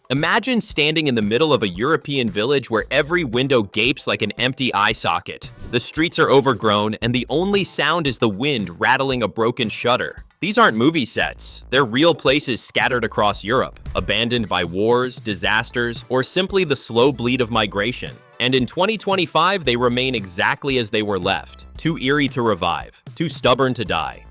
Imagine standing in the middle of a European village where every window gapes like an empty eye socket. The streets are overgrown, and the only sound is the wind rattling a broken shutter. These aren't movie sets. They're real places scattered across Europe, abandoned by wars, disasters, or simply the slow bleed of migration. And in 2025, they remain exactly as they were left, too eerie to revive, too stubborn to die.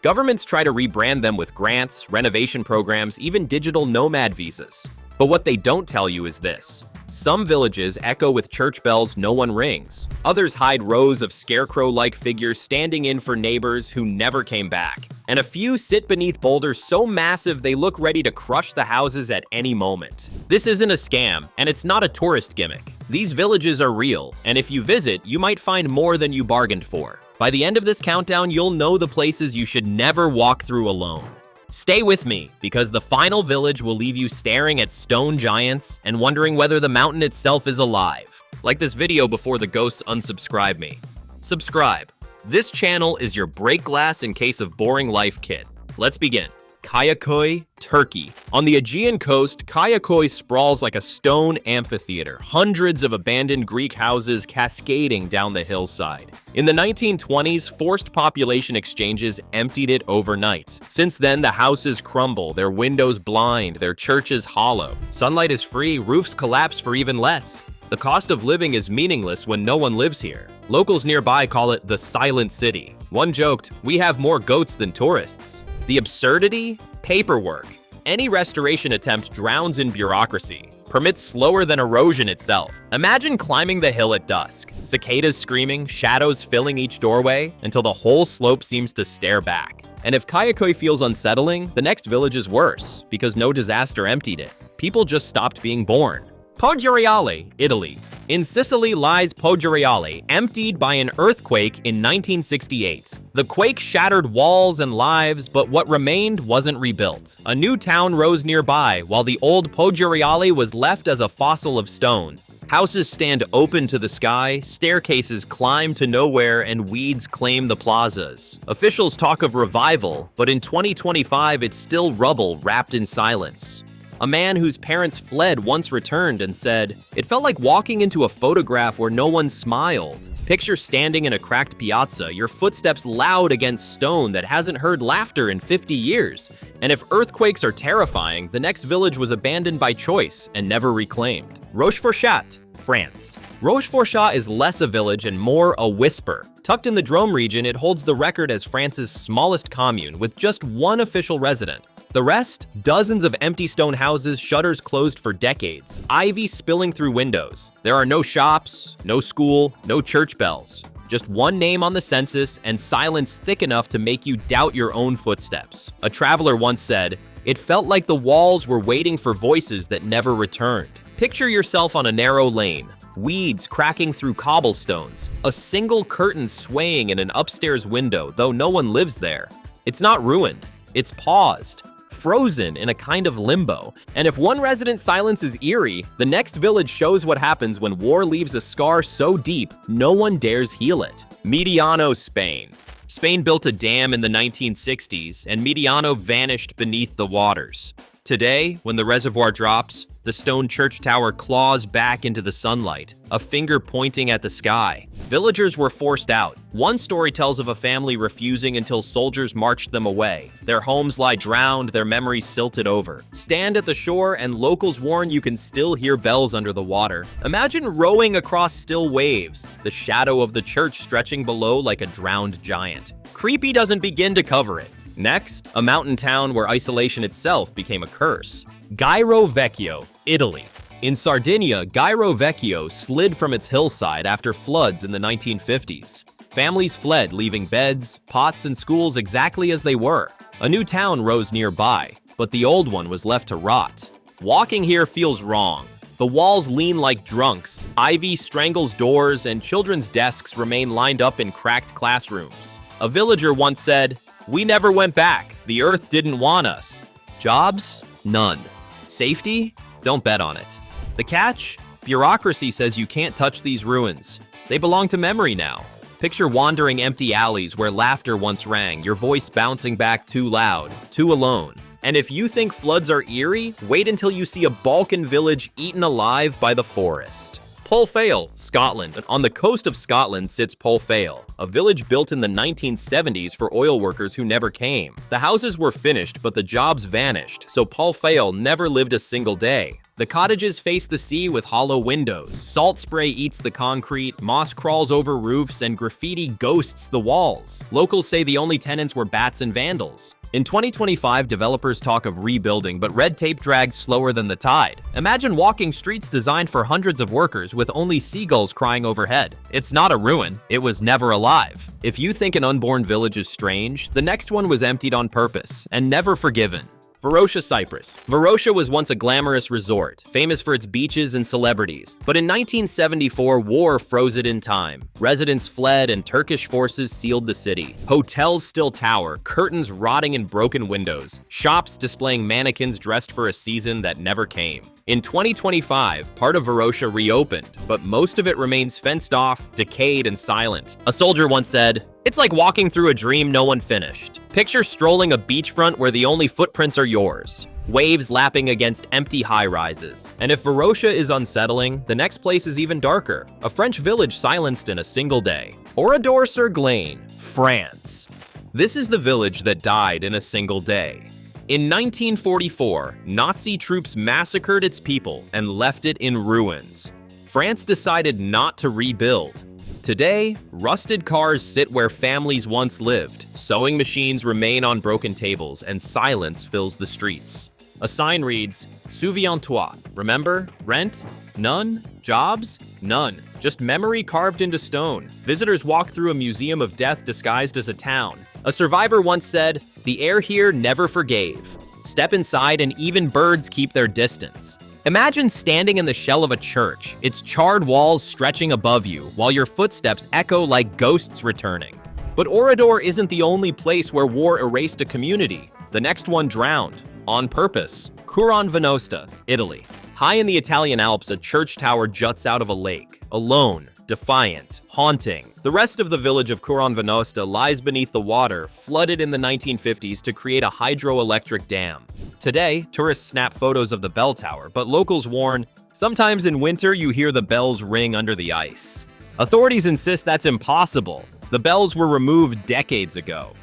Governments try to rebrand them with grants, renovation programs, even digital nomad visas. But what they don't tell you is this. Some villages echo with church bells no one rings. Others hide rows of scarecrow-like figures standing in for neighbors who never came back. And a few sit beneath boulders so massive they look ready to crush the houses at any moment. This isn't a scam, and it's not a tourist gimmick. These villages are real, and if you visit, you might find more than you bargained for. By the end of this countdown, you'll know the places you should never walk through alone. Stay with me, because the final village will leave you staring at stone giants and wondering whether the mountain itself is alive. Like this video before the ghosts unsubscribe me. Subscribe. This channel is your break glass in case of boring life kit. Let's begin. Kayaköy, Turkey. On the Aegean coast, Kayaköy sprawls like a stone amphitheater, hundreds of abandoned Greek houses cascading down the hillside. In the 1920s, forced population exchanges emptied it overnight. Since then, the houses crumble, their windows blind, their churches hollow. Sunlight is free, roofs collapse for even less. The cost of living is meaningless when no one lives here. Locals nearby call it the Silent City. One joked, "We have more goats than tourists." The absurdity? Paperwork. Any restoration attempt drowns in bureaucracy. Permits slower than erosion itself. Imagine climbing the hill at dusk. Cicadas screaming, shadows filling each doorway, until the whole slope seems to stare back. And if Kayaköy feels unsettling, the next village is worse, because no disaster emptied it. People just stopped being born. Poggioreale, Italy. In Sicily lies Poggioreale, emptied by an earthquake in 1968. The quake shattered walls and lives, but what remained wasn't rebuilt. A new town rose nearby, while the old Poggioreale was left as a fossil of stone. Houses stand open to the sky, staircases climb to nowhere, and weeds claim the plazas. Officials talk of revival, but in 2025 it's still rubble wrapped in silence. A man whose parents fled once returned and said, "It felt like walking into a photograph where no one smiled." Picture standing in a cracked piazza, your footsteps loud against stone that hasn't heard laughter in 50 years. And if earthquakes are terrifying, the next village was abandoned by choice and never reclaimed. Rochefoucauld, France. Rochefoucauld is less a village and more a whisper. Tucked in the Drôme region, it holds the record as France's smallest commune, with just one official resident. The rest? Dozens of empty stone houses, shutters closed for decades, ivy spilling through windows. There are no shops, no school, no church bells. Just one name on the census and silence thick enough to make you doubt your own footsteps. A traveler once said, "It felt like the walls were waiting for voices that never returned." Picture yourself on a narrow lane. Weeds cracking through cobblestones, a single curtain swaying in an upstairs window, though no one lives there. It's not ruined, it's paused. Frozen in a kind of limbo. And if one resident's silence is eerie, the next village shows what happens when war leaves a scar so deep, no one dares heal it. Mediano, Spain. Spain built a dam in the 1960s, and Mediano vanished beneath the waters. Today, when the reservoir drops, the stone church tower claws back into the sunlight, a finger pointing at the sky. Villagers were forced out. One story tells of a family refusing until soldiers marched them away. Their homes lie drowned, their memories silted over. Stand at the shore and locals warn you can still hear bells under the water. Imagine rowing across still waves, the shadow of the church stretching below like a drowned giant. Creepy doesn't begin to cover it. Next, a mountain town where isolation itself became a curse. Gairo Vecchio, Italy. In Sardinia, Gairo Vecchio slid from its hillside after floods in the 1950s. Families fled, leaving beds, pots, and schools exactly as they were. A new town rose nearby, but the old one was left to rot. Walking here feels wrong. The walls lean like drunks, ivy strangles doors, and children's desks remain lined up in cracked classrooms. A villager once said, "We never went back. The earth didn't want us." Jobs? None. Safety? Don't bet on it. The catch? Bureaucracy says you can't touch these ruins. They belong to memory now. Picture wandering empty alleys where laughter once rang, your voice bouncing back too loud, too alone. And if you think floods are eerie, wait until you see a Balkan village eaten alive by the forest. Pulfale, Scotland. On the coast of Scotland sits Pulfale, a village built in the 1970s for oil workers who never came. The houses were finished, but the jobs vanished, so Pulfale never lived a single day. The cottages face the sea with hollow windows. Salt spray eats the concrete, moss crawls over roofs, and graffiti ghosts the walls. Locals say the only tenants were bats and vandals. In 2025, developers talk of rebuilding, but red tape drags slower than the tide. Imagine walking streets designed for hundreds of workers with only seagulls crying overhead. It's not a ruin, it was never alive. If you think an unborn village is strange, the next one was emptied on purpose and never forgiven. Varosha, Cyprus. Varosha was once a glamorous resort, famous for its beaches and celebrities. But in 1974, war froze it in time. Residents fled and Turkish forces sealed the city. Hotels still tower, curtains rotting in broken windows, shops displaying mannequins dressed for a season that never came. In 2025, part of Varosha reopened, but most of it remains fenced off, decayed, and silent. A soldier once said, "It's like walking through a dream no one finished." Picture strolling a beachfront where the only footprints are yours. Waves lapping against empty high-rises. And if Varosha is unsettling, the next place is even darker. A French village silenced in a single day. Oradour-sur-Glane, France. This is the village that died in a single day. In 1944, Nazi troops massacred its people and left it in ruins. France decided not to rebuild. Today, rusted cars sit where families once lived, sewing machines remain on broken tables, and silence fills the streets. A sign reads, "Souviens-toi." Remember? Rent? None. Jobs? None. Just memory carved into stone. Visitors walk through a museum of death disguised as a town. A survivor once said, "The air here never forgave." Step inside and even birds keep their distance. Imagine standing in the shell of a church, its charred walls stretching above you, while your footsteps echo like ghosts returning. But Oradour isn't the only place where war erased a community. The next one drowned, on purpose. Curon Venosta, Italy. High in the Italian Alps, a church tower juts out of a lake, alone, defiant, haunting. The rest of the village of Curon Venosta lies beneath the water, flooded in the 1950s to create a hydroelectric dam. Today, tourists snap photos of the bell tower, but locals warn, sometimes in winter you hear the bells ring under the ice. Authorities insist that's impossible. The bells were removed decades ago.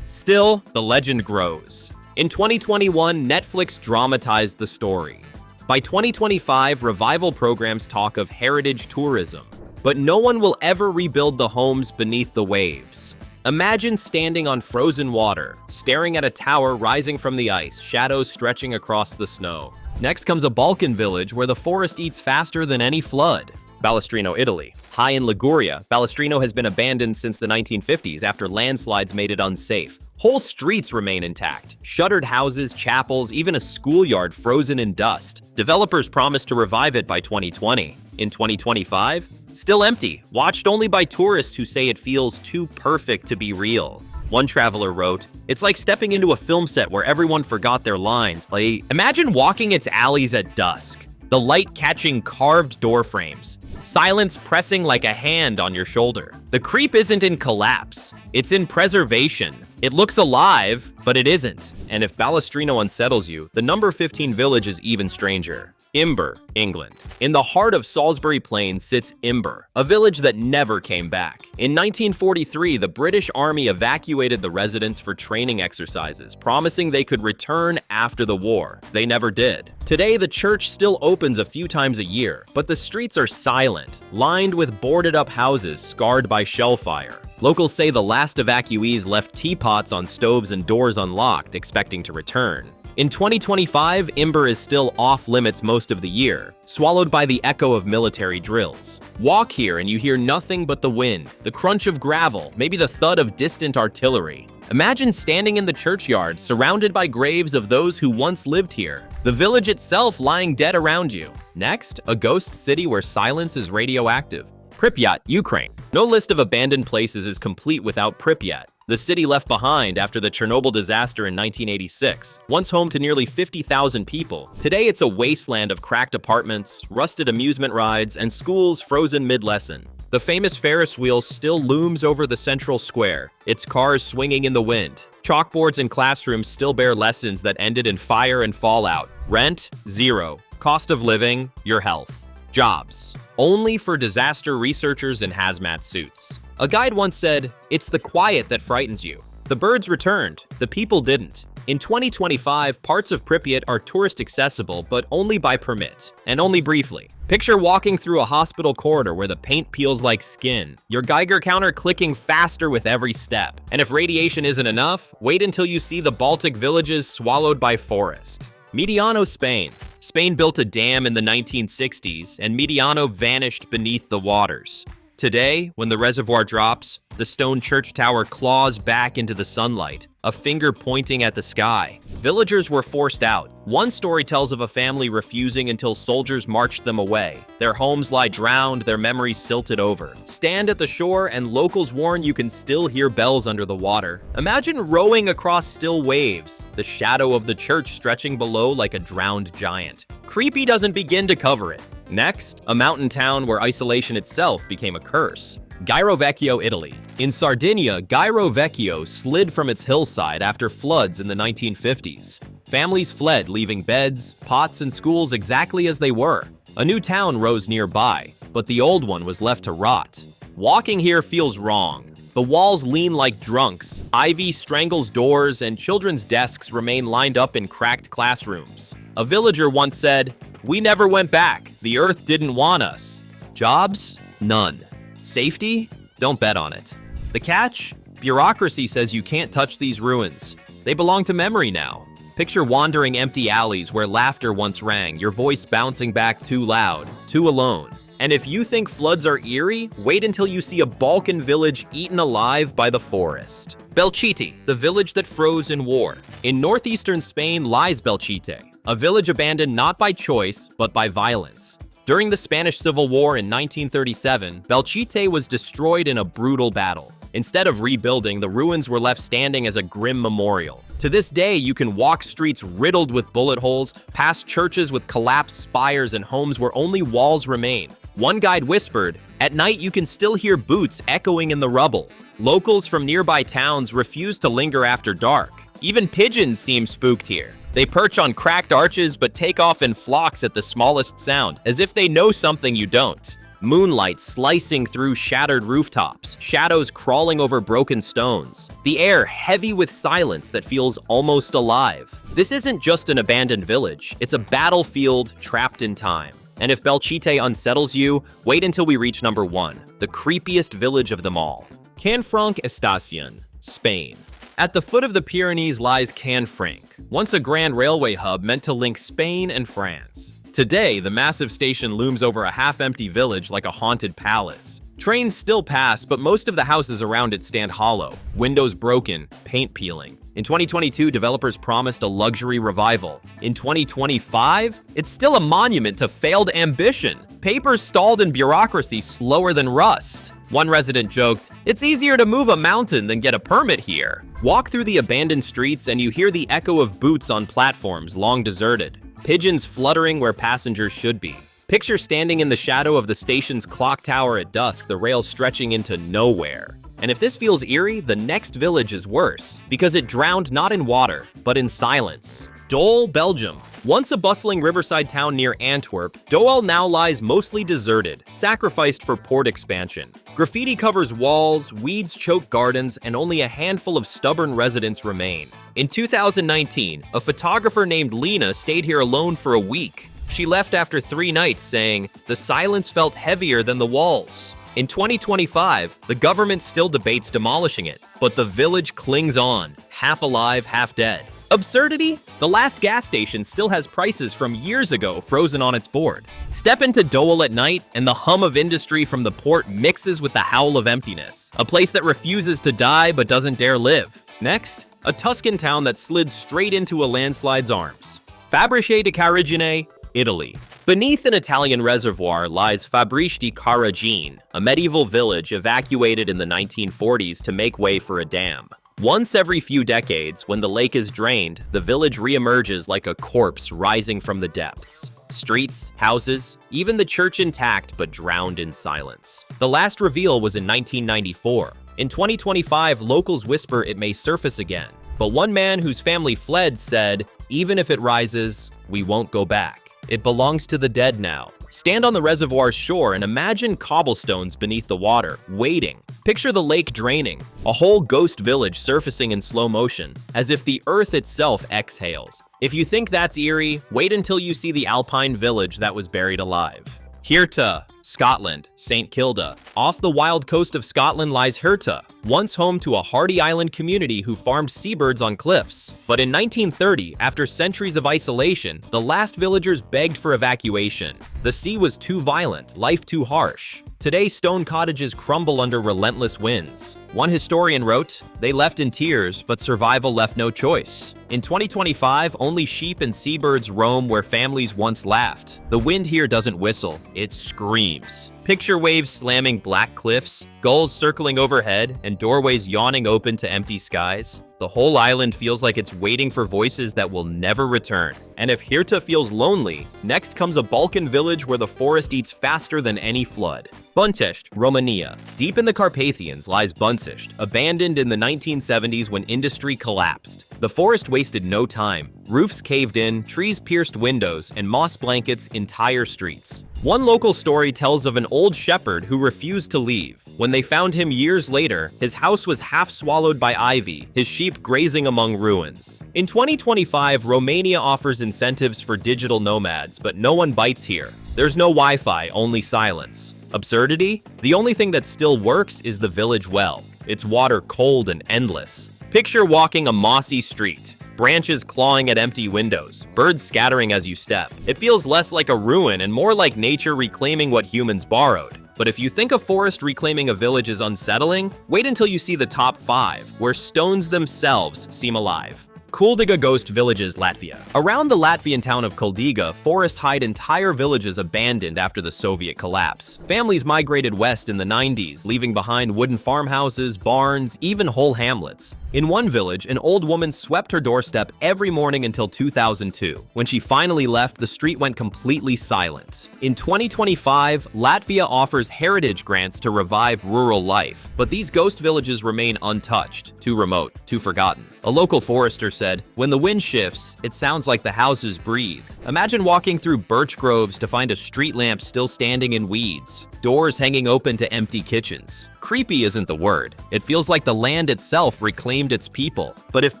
Still, the legend grows. In 2021, Netflix dramatized the story. By 2025, revival programs talk of heritage tourism. But no one will ever rebuild the homes beneath the waves. Imagine standing on frozen water, staring at a tower rising from the ice, shadows stretching across the snow. Next comes a Balkan village where the forest eats faster than any flood. Ballestrino, Italy. High in Liguria, Ballestrino has been abandoned since the 1950s after landslides made it unsafe. Whole streets remain intact. Shuttered houses, chapels, even a schoolyard frozen in dust. Developers promise to revive it by 2020. In 2025, still empty, watched only by tourists who say it feels too perfect to be real. One traveler wrote, "It's like stepping into a film set where everyone forgot their lines. Imagine walking its alleys at dusk. The light catching carved door frames. Silence pressing like a hand on your shoulder. The creep isn't in collapse, it's in preservation. It looks alive, but it isn't." And if Ballestrino unsettles you, the number 15 village is even stranger. Imber, England. In the heart of Salisbury Plain sits Imber, a village that never came back. In 1943, the British Army evacuated the residents for training exercises, promising they could return after the war. They never did. Today, the church still opens a few times a year, but the streets are silent, lined with boarded-up houses scarred by shell fire. Locals say the last evacuees left teapots on stoves and doors unlocked, expecting to return. In 2025, Imber is still off-limits most of the year, swallowed by the echo of military drills. Walk here and you hear nothing but the wind, the crunch of gravel, maybe the thud of distant artillery. Imagine standing in the churchyard, surrounded by graves of those who once lived here, the village itself lying dead around you. Next, a ghost city where silence is radioactive. Pripyat, Ukraine. No list of abandoned places is complete without Pripyat, the city left behind after the Chernobyl disaster in 1986. Once home to nearly 50,000 people, today it's a wasteland of cracked apartments, rusted amusement rides, and schools frozen mid-lesson. The famous Ferris wheel still looms over the central square, its cars swinging in the wind. Chalkboards in classrooms still bear lessons that ended in fire and fallout. Rent, zero. Cost of living, your health. Jobs, only for disaster researchers in hazmat suits. A guide once said, "It's the quiet that frightens you." The birds returned, the people didn't. In 2025, parts of Pripyat are tourist accessible, but only by permit, and only briefly. Picture walking through a hospital corridor where the paint peels like skin, your Geiger counter clicking faster with every step. And if radiation isn't enough, wait until you see the Baltic villages swallowed by forest. Mediano, Spain. Spain built a dam in the 1960s, and Mediano vanished beneath the waters. Today, when the reservoir drops, the stone church tower claws back into the sunlight, a finger pointing at the sky. Villagers were forced out. One story tells of a family refusing until soldiers marched them away. Their homes lie drowned, their memories silted over. Stand at the shore and locals warn you can still hear bells under the water. Imagine rowing across still waves, the shadow of the church stretching below like a drowned giant. Creepy doesn't begin to cover it. Next, a mountain town where isolation itself became a curse. Vecchio, Italy. In Sardinia, Vecchio slid from its hillside after floods in the 1950s. Families fled, leaving beds, pots, and schools exactly as they were. A new town rose nearby, but the old one was left to rot. Walking here feels wrong. The walls lean like drunks, ivy strangles doors, and children's desks remain lined up in cracked classrooms. A villager once said, "We never went back. The earth didn't want us." Jobs? None. Safety? Don't bet on it. The catch? Bureaucracy says you can't touch these ruins. They belong to memory now. Picture wandering empty alleys where laughter once rang, your voice bouncing back too loud, too alone. And if you think floods are eerie, wait until you see a Balkan village eaten alive by the forest. Belchite, the village that froze in war. In northeastern Spain lies Belchite, a village abandoned not by choice, but by violence. During the Spanish Civil War in 1937, Belchite was destroyed in a brutal battle. Instead of rebuilding, the ruins were left standing as a grim memorial. To this day, you can walk streets riddled with bullet holes, past churches with collapsed spires, and homes where only walls remain. One guide whispered, "At night you can still hear boots echoing in the rubble." Locals from nearby towns refuse to linger after dark. Even pigeons seem spooked here. They perch on cracked arches but take off in flocks at the smallest sound, as if they know something you don't. Moonlight slicing through shattered rooftops, shadows crawling over broken stones. The air heavy with silence that feels almost alive. This isn't just an abandoned village, it's a battlefield trapped in time. And if Belchite unsettles you, wait until we reach number 1, the creepiest village of them all. Canfranc Estación, Spain. At the foot of the Pyrenees lies Canfranc, once a grand railway hub meant to link Spain and France. Today, the massive station looms over a half-empty village like a haunted palace. Trains still pass, but most of the houses around it stand hollow, windows broken, paint peeling. In 2022, developers promised a luxury revival. In 2025, it's still a monument to failed ambition. Papers stalled in bureaucracy slower than rust. One resident joked, "It's easier to move a mountain than get a permit here." Walk through the abandoned streets and you hear the echo of boots on platforms long deserted. Pigeons fluttering where passengers should be. Picture standing in the shadow of the station's clock tower at dusk, the rails stretching into nowhere. And if this feels eerie, the next village is worse, because it drowned not in water, but in silence. Dole, Belgium. Once a bustling riverside town near Antwerp, Dole now lies mostly deserted, sacrificed for port expansion. Graffiti covers walls, weeds choke gardens, and only a handful of stubborn residents remain. In 2019, a photographer named Lena stayed here alone for a week. She left after 3 nights saying, "The silence felt heavier than the walls." In 2025, the government still debates demolishing it, but the village clings on, half alive, half dead. Absurdity? The last gas station still has prices from years ago frozen on its board. Step into Dole at night, and the hum of industry from the port mixes with the howl of emptiness. A place that refuses to die but doesn't dare live. Next, a Tuscan town that slid straight into a landslide's arms. Fabrice di Carigine, Italy. Beneath an Italian reservoir lies Fabrice di Carigine, a medieval village evacuated in the 1940s to make way for a dam. Once every few decades, when the lake is drained, the village reemerges like a corpse rising from the depths. Streets, houses, even the church intact but drowned in silence. The last reveal was in 1994. In 2025, locals whisper it may surface again. But one man whose family fled said, "Even if it rises, we won't go back. It belongs to the dead now." Stand on the reservoir's shore and imagine cobblestones beneath the water, waiting. Picture the lake draining, a whole ghost village surfacing in slow motion, as if the earth itself exhales. If you think that's eerie, wait until you see the alpine village that was buried alive. Hirta, Scotland, St. Kilda. Off the wild coast of Scotland lies Hirta, once home to a hardy island community who farmed seabirds on cliffs. But in 1930, after centuries of isolation, the last villagers begged for evacuation. The sea was too violent, life too harsh. Today, stone cottages crumble under relentless winds. One historian wrote, "They left in tears, but survival left no choice." In 2025, only sheep and seabirds roam where families once laughed. The wind here doesn't whistle, it screams. Picture waves slamming black cliffs, gulls circling overhead, and doorways yawning open to empty skies. The whole island feels like it's waiting for voices that will never return. And if Hirta feels lonely, next comes a Balkan village where the forest eats faster than any flood. Buncest, Romania. Deep in the Carpathians lies Buncest, abandoned in the 1970s when industry collapsed. The forest wasted no time. Roofs caved in, trees pierced windows, and moss blankets entire streets. One local story tells of an old shepherd who refused to leave. When they found him years later, his house was half swallowed by ivy, his sheep grazing among ruins. In 2025, Romania offers incentives for digital nomads, but no one bites here. There's no Wi-Fi, only silence. Absurdity? The only thing that still works is the village well. Its water cold and endless. Picture walking a mossy street. Branches clawing at empty windows, birds scattering as you step. It feels less like a ruin and more like nature reclaiming what humans borrowed. But if you think a forest reclaiming a village is unsettling, wait until you see the top 5, where stones themselves seem alive. Kuldiga Ghost Villages, Latvia. Around the Latvian town of Kuldiga, forests hide entire villages abandoned after the Soviet collapse. Families migrated west in the 90s, leaving behind wooden farmhouses, barns, even whole hamlets. In one village, an old woman swept her doorstep every morning until 2002. When she finally left, the street went completely silent. In 2025, Latvia offers heritage grants to revive rural life, but these ghost villages remain untouched, too remote, too forgotten. A local forester said, "When the wind shifts, it sounds like the houses breathe." Imagine walking through birch groves to find a street lamp still standing in weeds, doors hanging open to empty kitchens. Creepy isn't the word. It feels like the land itself reclaimed its people. But if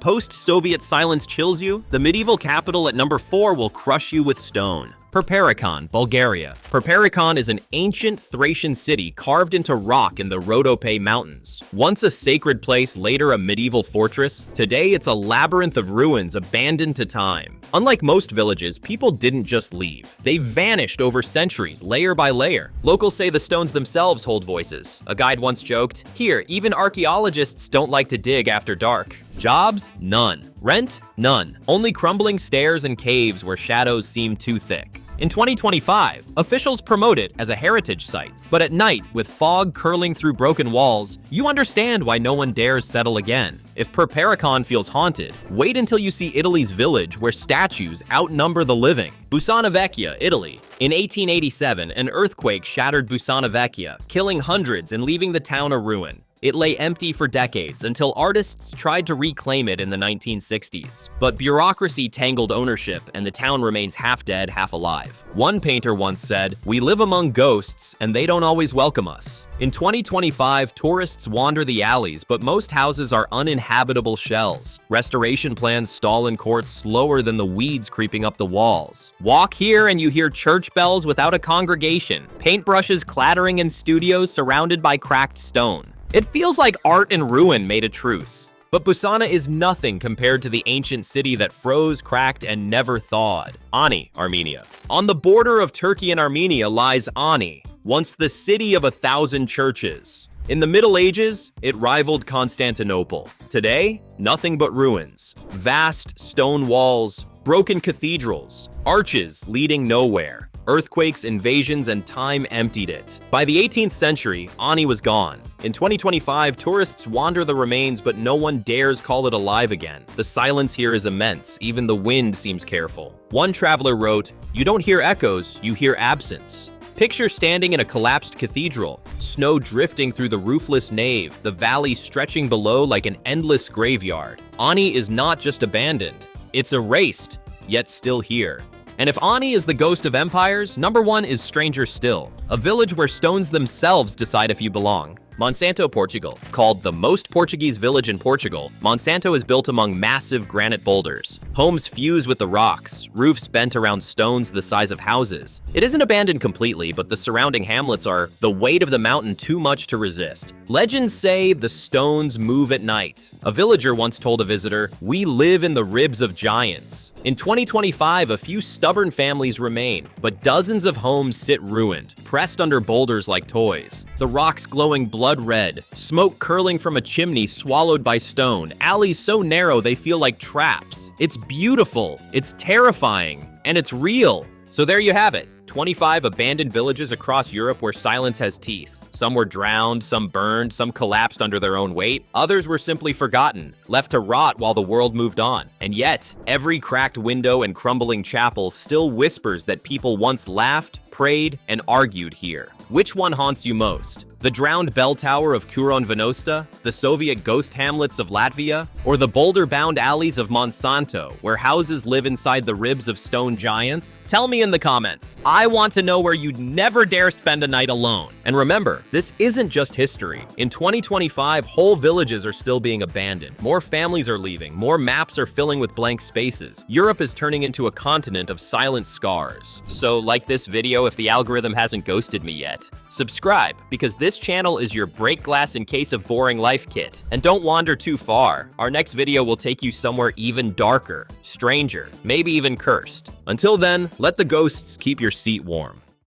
post-Soviet silence chills you, the medieval capital at number 4 will crush you with stone. Perperikon, Bulgaria. Perperikon is an ancient Thracian city carved into rock in the Rhodope Mountains. Once a sacred place, later a medieval fortress, today it's a labyrinth of ruins abandoned to time. Unlike most villages, people didn't just leave. They vanished over centuries, layer by layer. Locals say the stones themselves hold voices. A guide once joked, "Here, even archaeologists don't like to dig after dark." Jobs? None. Rent? None. Only crumbling stairs and caves where shadows seem too thick. In 2025, officials promote it as a heritage site. But at night, with fog curling through broken walls, you understand why no one dares settle again. If Perperikon feels haunted, wait until you see Italy's village where statues outnumber the living. Busana Vecchia, Italy. In 1887, an earthquake shattered Busana Vecchia, killing hundreds and leaving the town a ruin. It lay empty for decades until artists tried to reclaim it in the 1960s. But bureaucracy tangled ownership, and the town remains half dead, half alive. One painter once said, "We live among ghosts, and they don't always welcome us." In 2025, tourists wander the alleys, but most houses are uninhabitable shells. Restoration plans stall in courts slower than the weeds creeping up the walls. Walk here and you hear church bells without a congregation, paintbrushes clattering in studios surrounded by cracked stone. It feels like art and ruin made a truce. But Busana is nothing compared to the ancient city that froze, cracked, and never thawed. Ani, Armenia. On the border of Turkey and Armenia lies Ani, once the city of 1,000 churches. In the Middle Ages, it rivaled Constantinople. Today, nothing but ruins. Vast stone walls, broken cathedrals, arches leading nowhere. Earthquakes, invasions, and time emptied it. By the 18th century, Ani was gone. In 2025, tourists wander the remains, but no one dares call it alive again. The silence here is immense. Even the wind seems careful. One traveler wrote, "You don't hear echoes, you hear absence." Picture standing in a collapsed cathedral, snow drifting through the roofless nave, the valley stretching below like an endless graveyard. Ani is not just abandoned, it's erased, yet still here. And if Ani is the ghost of empires, number 1 is stranger still, a village where stones themselves decide if you belong. Monsanto, Portugal. Called the most Portuguese village in Portugal, Monsanto is built among massive granite boulders. Homes fuse with the rocks, roofs bent around stones the size of houses. It isn't abandoned completely, but the surrounding hamlets are the weight of the mountain too much to resist. Legends say the stones move at night. A villager once told a visitor, "We live in the ribs of giants." In 2025, a few stubborn families remain, but dozens of homes sit ruined, pressed under boulders like toys. The rocks glowing blood red, smoke curling from a chimney swallowed by stone, alleys so narrow they feel like traps. It's beautiful, it's terrifying, and it's real. So there you have it, 25 abandoned villages across Europe where silence has teeth. Some were drowned, some burned, some collapsed under their own weight. Others were simply forgotten, left to rot while the world moved on. And yet, every cracked window and crumbling chapel still whispers that people once laughed, prayed, and argued here. Which one haunts you most? The drowned bell tower of Curon Venosta, the Soviet ghost hamlets of Latvia, or the boulder-bound alleys of Monsanto, where houses live inside the ribs of stone giants? Tell me in the comments. I want to know where you'd never dare spend a night alone. And remember, this isn't just history. In 2025, whole villages are still being abandoned. More families are leaving. More maps are filling with blank spaces. Europe is turning into a continent of silent scars. So like this video if the algorithm hasn't ghosted me yet. Subscribe, because this channel is your break glass in case of boring life kit. And don't wander too far. Our next video will take you somewhere even darker, stranger, maybe even cursed. Until then, let the ghosts keep your seat warm.